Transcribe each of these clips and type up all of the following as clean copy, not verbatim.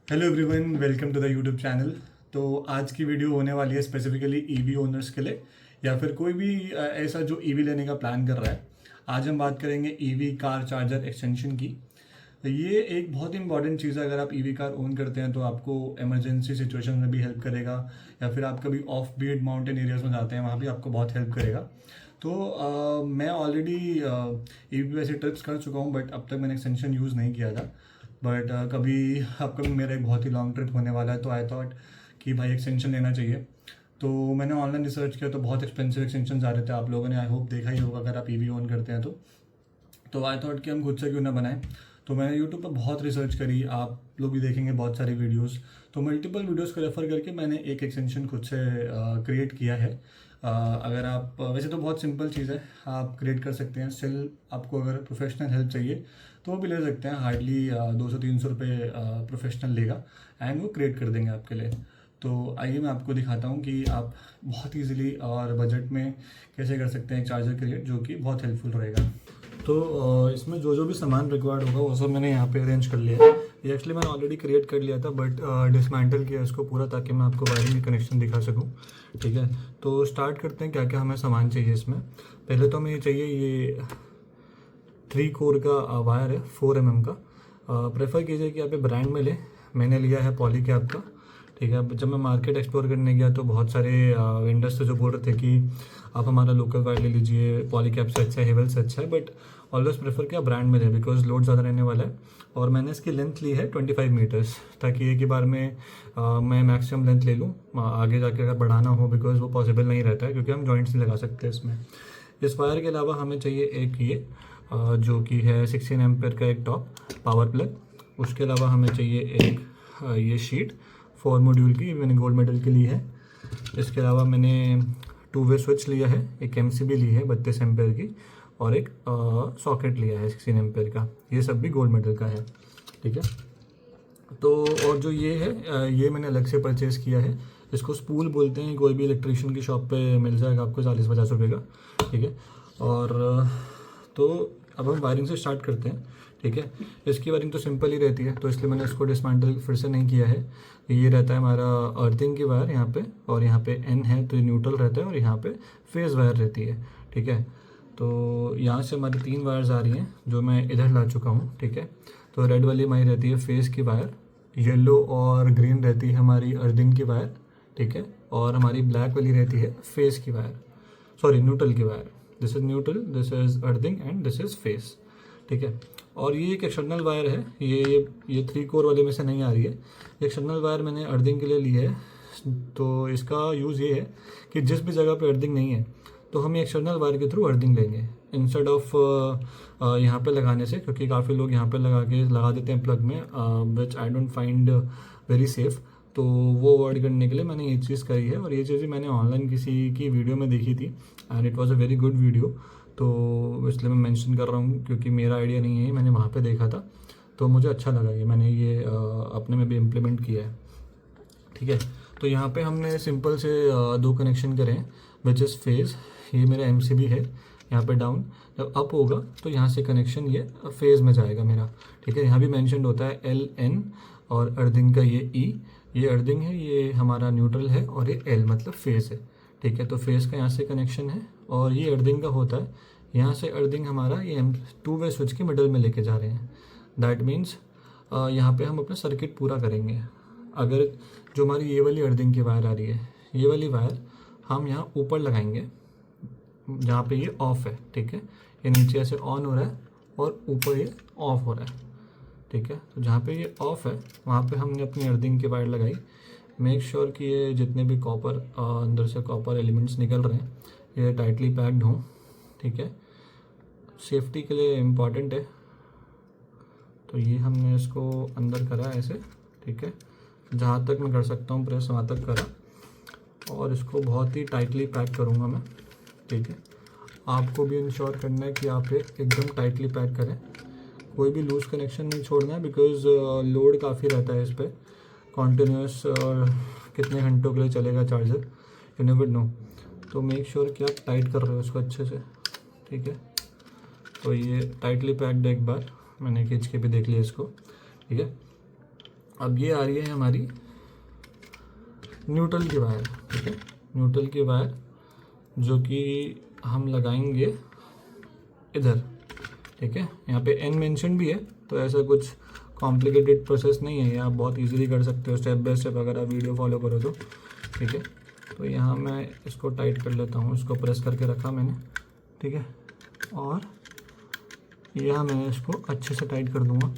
Hello everyone, welcome to the YouTube channel. तो आज की वीडियो होने वाली है स्पेसिफिकली ईवी ओनर्स के लिए या फिर कोई भी ऐसा जो ईवी लेने का प्लान कर रहा है। आज हम बात करेंगे ईवी कार चार्जर एक्सटेंशन की। ये एक बहुत ही इंपॉर्टेंट चीज़ है। अगर आप ईवी कार ओन करते हैं तो आपको इमरजेंसी सिचुएशन में भी हेल्प करेगा, या फिर आप कभी ऑफ बीट माउंटेन एरियाज में जाते हैं वहाँ भी आपको बहुत हेल्प करेगा। तो मैं ऑलरेडी ईवी पे वैसे ट्रिप्स कर चुका हूँ, बट अब तक मैंने एक्सटेंशन यूज़ नहीं किया था। बट कभी अपकमिंग मेरा एक बहुत ही लॉन्ग ट्रिप होने वाला है, तो आई थॉट कि भाई एक्सटेंशन लेना चाहिए। तो मैंने ऑनलाइन रिसर्च किया तो बहुत एक्सपेंसिव एक्सटेंशन आ रहे थे। आप लोगों ने आई होप देखा ही होगा अगर आप ईवी ओन करते हैं तो आई थॉट कि हम खुद से क्यों ना बनाएं। तो मैंने यूट्यूब पर बहुत रिसर्च करी, आप लोग भी देखेंगे बहुत सारी वीडियोस। तो मल्टीपल वीडियोस को रेफर करके मैंने एक एक्सटेंशन खुद से क्रिएट किया है। अगर आप वैसे तो बहुत सिंपल चीज़ है, आप क्रिएट कर सकते हैं। स्टिल आपको अगर प्रोफेशनल हेल्प चाहिए तो वो भी ले सकते हैं। हार्डली 200-300 रुपये प्रोफेशनल लेगा एंड वो क्रिएट कर देंगे आपके लिए। तो आइए मैं आपको दिखाता हूँ कि आप बहुत ईजीली और बजट में कैसे कर सकते हैं एक चार्जर क्रिएट, जो कि बहुत हेल्पफुल रहेगा। तो इसमें जो जो भी सामान रिक्वायर्ड होगा वो सब मैंने यहाँ पे अरेंज कर लिया है। ये एक्चुअली मैंने ऑलरेडी क्रिएट कर लिया था, बट डिसमेंटल किया इसको पूरा ताकि मैं आपको वायरिंग की कनेक्शन दिखा सकूँ। ठीक है, तो स्टार्ट करते हैं क्या क्या हमें सामान चाहिए इसमें। पहले तो हमें ये चाहिए, ये 3 कोर का वायर है 4 mm का। प्रेफर कीजिए कि आप ये ब्रांड में लें। मैंने लिया है पॉलीकैब का। ठीक है, जब मैं मार्केट एक्सप्लोर करने गया तो बहुत सारे वेंडर्स थे जो बोल रहे थे कि आप हमारा लोकल वायर ले लीजिए, पॉलीकैब से अच्छा है, हेवल से अच्छा है। बट ऑलवेज प्रेफर किया ब्रांड में ले, बिकॉज लोड ज़्यादा रहने वाला है। और मैंने इसकी लेंथ ली है 25 मीटर्स, ताकि एक ही बार में मैं मैक्सिमम लेंथ ले लूँ। आगे जाके अगर बढ़ाना हो, बिकॉज वो पॉसिबल नहीं रहता है क्योंकि हम जॉइंट्स नहीं लगा सकते इसमें। इस वायर के अलावा हमें चाहिए एक ये जो कि है 16 एम्पेयर का एक टॉप पावर प्लग। उसके अलावा हमें चाहिए एक ये शीट 4 मॉड्यूल की, मैंने गोल्ड मेडल की ली है। इसके अलावा मैंने 2 वे स्विच लिया है, एक एमसीबी ली है 32 एम्पेयर की, और एक सॉकेट लिया है 16 एम्पेयर का। ये सब भी गोल्ड मेडल का है। ठीक है, तो और जो ये है ये मैंने अलग से परचेज़ किया है। इसको स्पूल बोलते हैं, कोई भी इलेक्ट्रिशियन की शॉप पे मिल जाएगा आपको 40-50 रुपये का। ठीक है, और तो अब हम वायरिंग से स्टार्ट करते हैं। ठीक है, इसकी वायरिंग तो सिंपल ही रहती है, तो इसलिए मैंने इसको डिसमेंटल फिर से नहीं किया है। ये रहता है हमारा अर्थिंग की वायर यहाँ पे, और यहाँ पे एन है तो ये न्यूट्रल रहता है, और यहाँ पे फेज़ वायर रहती है। ठीक है, तो यहाँ से हमारी 3 वायर्स आ रही हैं जो मैं इधर ला चुका हूँ। ठीक है, तो रेड वाली हमारी रहती है फेज़ की वायर, येलो और ग्रीन रहती है हमारी अर्थिंग की वायर। ठीक है, और हमारी ब्लैक वाली रहती है फेज़ की वायर, सॉरी न्यूट्रल की wire. This is neutral, this is earthing and this is face. ठीक है, और ये एक एक्सटर्नल वायर है, ये 3 कोर वाले में से नहीं आ रही है। ये एक्सटर्नल वायर मैंने अर्थिंग के लिए ली है। तो इसका यूज़ ये है कि जिस भी जगह पे अर्थिंग नहीं है तो हम ये एक्सटर्नल वायर के थ्रू अर्थिंग लेंगे इंस्टेड ऑफ यहाँ पे लगाने से, क्योंकि काफ़ी लोग यहाँ पे लगा देते हैं प्लग में, which I don't find very safe. तो वो अवॉइड करने के लिए मैंने ये चीज़ करी है, और ये चीज़ भी मैंने ऑनलाइन किसी की वीडियो में देखी थी and it was a very good video. तो इसलिए मैं मेंशन कर रहा हूँ क्योंकि मेरा आइडिया नहीं है, मैंने वहाँ पे देखा था तो मुझे अच्छा लगा। ये मैंने ये अपने में भी इम्प्लीमेंट किया है। ठीक है, तो यहाँ पे हमने सिंपल से 2 कनेक्शन करे हैं, विच इज़ फेज़। ये मेरा एमसीबी है यहाँ पे डाउन। जब अप होगा तो यहाँ से कनेक्शन ये फेज़ में जाएगा मेरा। ठीक है, यहाँ भी मैंशन होता है LN, और अर्थिंग का ये E, ये अर्थिंग है, ये हमारा न्यूट्रल है, और ये L मतलब फेज़ है। ठीक है, तो फेज़ का यहाँ से कनेक्शन है, और ये अर्थिंग का होता है। यहाँ से अर्थिंग हमारा ये 2 वे स्विच के मिडल में लेके जा रहे हैं। दैट मीन्स यहाँ पे हम अपना सर्किट पूरा करेंगे। अगर जो हमारी ये वाली अर्थिंग की वायर आ रही है, ये वाली वायर हम यहाँ ऊपर लगाएंगे जहाँ पे ये ऑफ है। ठीक है, ये नीचे ऐसे ऑन हो रहा है और ऊपर ये ऑफ हो रहा है। ठीक है, तो जहाँ पे ये ऑफ है वहाँ पे हमने अपनी अर्थिंग की वायर लगाई। मेक श्योर कि ये जितने भी कॉपर अंदर से कॉपर एलिमेंट्स निकल रहे हैं ये टाइटली पैक्ड हों। ठीक है, सेफ्टी के लिए इम्पॉर्टेंट है। तो ये हमने इसको अंदर करा ऐसे। ठीक है, जहाँ तक मैं कर सकता हूँ प्रेस वहाँ तक करा, और इसको बहुत ही टाइटली पैक करूँगा मैं। ठीक है, आपको भी इंश्योर करना है कि आप एकदम टाइटली पैक करें, कोई भी लूज कनेक्शन नहीं छोड़ना है, बिकॉज लोड काफ़ी रहता है इस पर कॉन्टीन्यूस, और कितने घंटों के लिए चलेगा चार्जर, यू नेवर नो। तो मेक श्योर कि आप टाइट कर रहे हो उसको अच्छे से। ठीक है, तो ये टाइटली पैक्ड है, एक बार मैंने खींच के भी देख लिया इसको। ठीक है, अब ये आ रही है हमारी न्यूट्रल की वायर, ठीक है, न्यूट्रल की वायर जो कि हम लगाएंगे इधर, ठीक है। यहाँ पे एन मेंशन भी है, तो ऐसा कुछ कॉम्प्लिकेटेड प्रोसेस नहीं है, ये आप बहुत इजीली कर सकते हो स्टेप बाय स्टेप अगर आप वीडियो फॉलो करो तो, ठीक है। तो यहाँ मैं इसको टाइट कर लेता हूँ, इसको प्रेस करके रखा मैंने, ठीक है, और यहाँ मैं इसको अच्छे से टाइट कर दूँगा।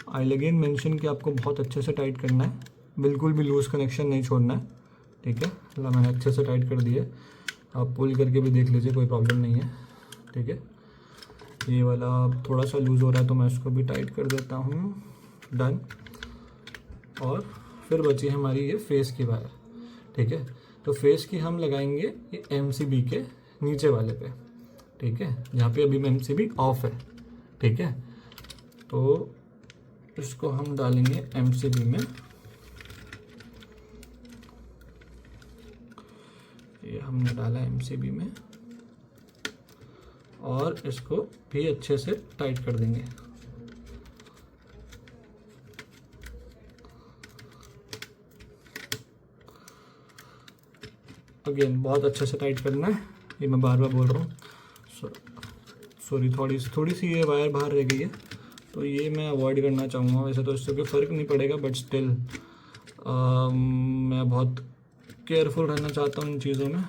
आई अगेन मेंशन कि आपको बहुत अच्छे से टाइट करना है, बिल्कुल भी लूज़ कनेक्शन नहीं छोड़ना है, ठीक है। मतलब मैंने अच्छे से टाइट कर दिए, आप पुल करके भी देख लीजिए, कोई प्रॉब्लम नहीं है, ठीक है। ये वाला थोड़ा सा लूज़ हो रहा है तो मैं इसको भी टाइट कर देता हूँ, डन। और फिर बची हमारी ये फेस की वायर, ठीक है। तो फेस की हम लगाएंगे ये MCB के नीचे वाले पे, ठीक है, जहाँ पे अभी MCB ऑफ है, ठीक है। तो इसको हम डालेंगे MCB में, ये हमने डाला MCB में, और इसको भी अच्छे से टाइट कर देंगे। अगेन बहुत अच्छे से टाइट करना है, ये मैं बार बार बोल रहा हूँ। सॉरी, थोड़ी सी ये वायर बाहर रह गई है, तो ये मैं अवॉइड करना चाहूँगा। वैसे तो इससे कोई फ़र्क नहीं पड़ेगा, बट स्टिल मैं बहुत केयरफुल रहना चाहता हूँ इन चीज़ों में,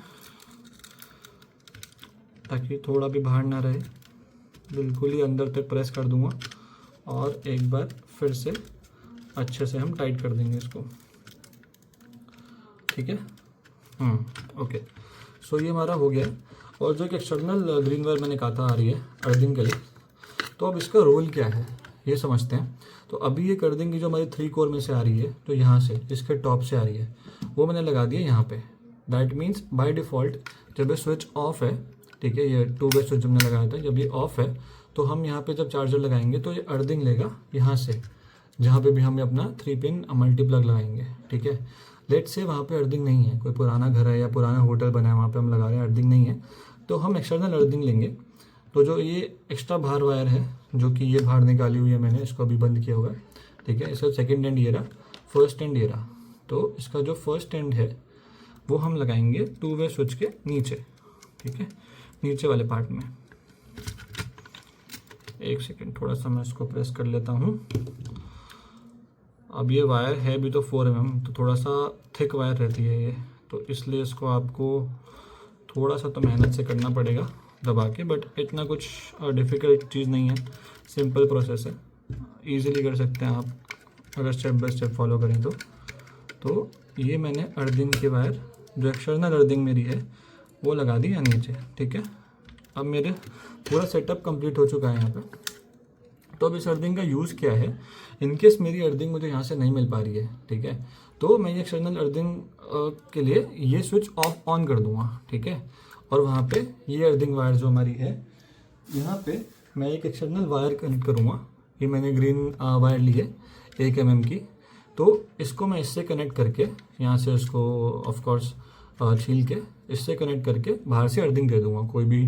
ताकि थोड़ा भी बाहर ना रहे। बिल्कुल ही अंदर तक प्रेस कर दूंगा और एक बार फिर से अच्छे से हम टाइट कर देंगे इसको, ठीक है। ओके, सो ये हमारा हो गया। और जो एक एक्सटर्नल ग्रीन वायर मैंने कहा था आ रही है अर्थिंग के लिए, तो अब इसका रोल क्या है ये समझते हैं। तो अभी ये अर्थिंग की जो हमारी 3 कोर में से आ रही है, तो यहाँ से इसके टॉप से आ रही है, वो मैंने लगा दिया यहाँ पे। दैट मीन्स बाय डिफ़ॉल्ट जब ये स्विच ऑफ है, ठीक है, ये 2 वे स्विच हमने लगाया था, जब ये ऑफ है तो हम यहाँ पे जब चार्जर लगाएंगे तो ये अर्थिंग लेगा यहाँ से, जहाँ पे भी हम अपना 3 पिन मल्टी प्लग लगाएंगे, ठीक है। लेट से वहाँ पे अर्थिंग नहीं है, कोई पुराना घर है या पुराना होटल बना है, वहाँ पे हम लगा रहे हैं, अर्थिंग नहीं है, तो हम एक्सटर्नल अर्थिंग लेंगे। तो जो ये एक्स्ट्रा बाहर वायर है, जो कि ये बाहर निकाली हुई है मैंने, इसको अभी बंद किया हुआ है, ठीक है। इसका सेकेंड एंड ये रहा, फर्स्ट एंड ये रहा। तो इसका जो फर्स्ट एंड है वो हम लगाएंगे 2 वे स्विच के नीचे, ठीक है, नीचे वाले पार्ट में। एक सेकेंड, थोड़ा सा मैं इसको प्रेस कर लेता हूँ। अब ये वायर है भी तो 4 mm, तो थोड़ा सा थिक वायर रहती है ये, तो इसलिए इसको आपको थोड़ा सा तो मेहनत से करना पड़ेगा दबा के, बट इतना कुछ डिफ़िकल्ट चीज़ नहीं है, सिंपल प्रोसेस है, इजीली कर सकते हैं आप अगर स्टेप बाय स्टेप फॉलो करें तो ये मैंने अर्थिंग की वायर जो एक्सटर्नल अर्थिंग मेरी है वो लगा दी यहाँ नीचे, ठीक है। अब मेरे पूरा सेटअप कंप्लीट हो चुका है यहाँ पे। तो अब इस अर्थिंग का यूज़ क्या है, इनकेस मेरी अर्थिंग मुझे यहाँ से नहीं मिल पा रही है, ठीक है, तो मैं ये एक्सटर्नल अर्थिंग के लिए ये स्विच ऑफ ऑन कर दूँगा, ठीक है। और वहाँ पे ये अर्थिंग वायर जो हमारी है, यहाँ पे मैं एक एक्सटर्नल वायर कनेक्ट करूँगा। ये मैंने ग्रीन वायर ली है 1 mm की, तो इसको मैं इससे कनेक्ट करके यहाँ से इसको ऑफकोर्स छील के इससे कनेक्ट करके बाहर से अर्थिंग दे दूंगा। कोई भी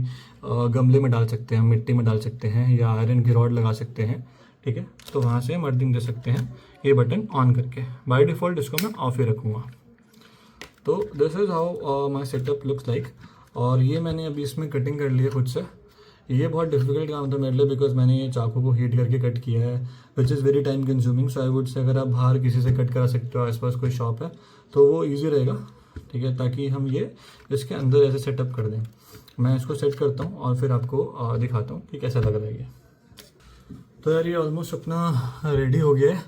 गमले में डाल सकते हैं, मिट्टी में डाल सकते हैं, या आयरन की रॉड लगा सकते हैं, ठीक है। तो वहाँ से हम अर्थिंग दे सकते हैं ये बटन ऑन करके। बाय डिफ़ॉल्ट इसको मैं ऑफ ही रखूँगा। तो this is how my setup looks like. और ये मैंने अभी इसमें कटिंग कर ली है खुद से। ये बहुत डिफिकल्ट काम था मेरे लिए, बिकॉज मैंने ये चाकू को हीट करके कट किया है, which is very time consuming. So I would say अगर आप बाहर किसी से कट करा सकते हो, आसपास कोई शॉप है, तो वो ईजी रहेगा, ठीक है, ताकि हम ये इसके अंदर ऐसे सेटअप कर दें। मैं इसको सेट करता हूँ और फिर आपको दिखाता हूँ कि कैसा लग रहा है ये। तो यार ये ऑलमोस्ट अपना रेडी हो गया है।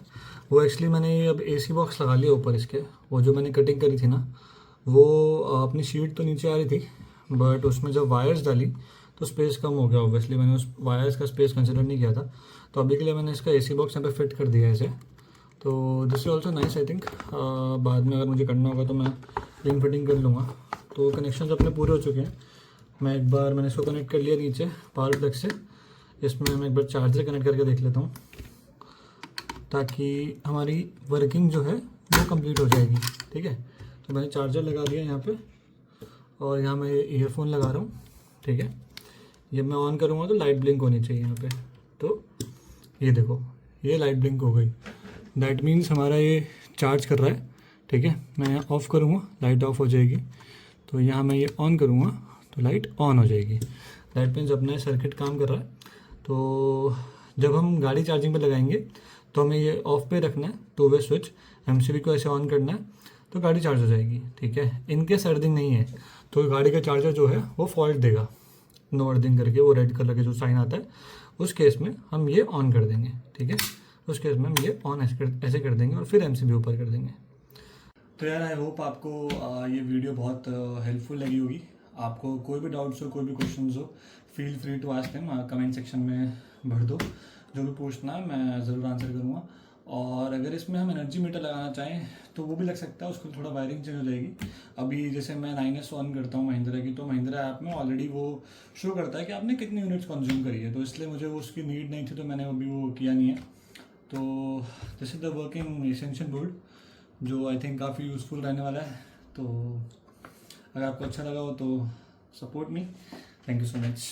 वो एक्चुअली मैंने ये अब AC बॉक्स लगा लिया ऊपर इसके। वो जो मैंने कटिंग करी थी ना, वो अपनी शीट तो नीचे आ रही थी, बट उसमें जब वायर्स डाली तो स्पेस कम हो गया। ऑब्वियसली मैंने उस वायर्स का स्पेस कंसिडर नहीं किया था, तो अभी के लिए मैंने इसका AC बॉक्स यहाँ पे फिट कर दिया है इसे। तो this is also nice I think. बाद में अगर मुझे करना होगा तो मैं रिंग फिटिंग कर लूँगा। तो कनेक्शन अपने पूरे हो चुके हैं। मैंने इसको कनेक्ट कर लिया नीचे पावर प्लग से। इसमें मैं एक बार चार्जर कनेक्ट करके देख लेता हूँ, ताकि हमारी वर्किंग जो है वो कंप्लीट हो जाएगी, ठीक है। तो मैंने चार्जर लगा दिया यहाँ पे, और यहाँ मैं ईयरफोन लगा रहा हूँ, ठीक है। जब मैं ऑन करूँगा तो लाइट ब्लिंक होनी चाहिए यहाँ पे। तो ये देखो, ये लाइट ब्लिंक हो गई। दैट मीन्स हमारा ये चार्ज कर रहा है। ठीक है, मैं यहाँ ऑफ़ करूँगा, लाइट ऑफ हो जाएगी। तो यहाँ मैं ये ऑन करूँगा तो लाइट ऑन हो जाएगी। दैट मीन्स अपना सर्किट काम कर रहा है। तो जब हम गाड़ी चार्जिंग पे लगाएंगे तो हमें ये ऑफ पे रखना है, 2 वे स्विच, एमसीबी को ऐसे ऑन करना है तो गाड़ी चार्ज हो जाएगी। ठीक है, इनकेस अर्थिंग नहीं है तो गाड़ी का चार्जर जो है वो फॉल्ट देगा, नो अर्थिंग करके, वो रेड कलर के जो साइन आता है, उस केस में हम ये ऑन कर देंगे। ठीक है, उस केस में हम ये ऑन ऐसे कर देंगे और फिर एमसीबी ऊपर कर देंगे। तो यार आई होप आपको ये वीडियो बहुत हेल्पफुल लगी होगी। आपको कोई भी डाउट्स हो, कोई भी क्वेश्चंस हो, feel free to ask them, comment section में भर दो। जो भी पूछना है मैं ज़रूर आंसर करूँगा। और अगर इसमें हम एनर्जी मीटर लगाना चाहें तो वो भी लग सकता है, उसको थोड़ा वायरिंग चेंज हो जाएगी। अभी जैसे मैं 9S ऑन करता हूँ महिंद्रा की, तो महिंद्रा ऐप में ऑलरेडी वो शो करता है कि आपने कितनी यूनिट्स कंज्यूम करी है, तो इसलिए मुझे वो उसकी नीड नहीं थी, तो मैंने अभी वो किया नहीं है। तो this is the working essential board जो आई थिंक काफ़ी यूज़फुल रहने वाला है। तो अगर आपको अच्छा लगा हो तो support me. Thank you so much.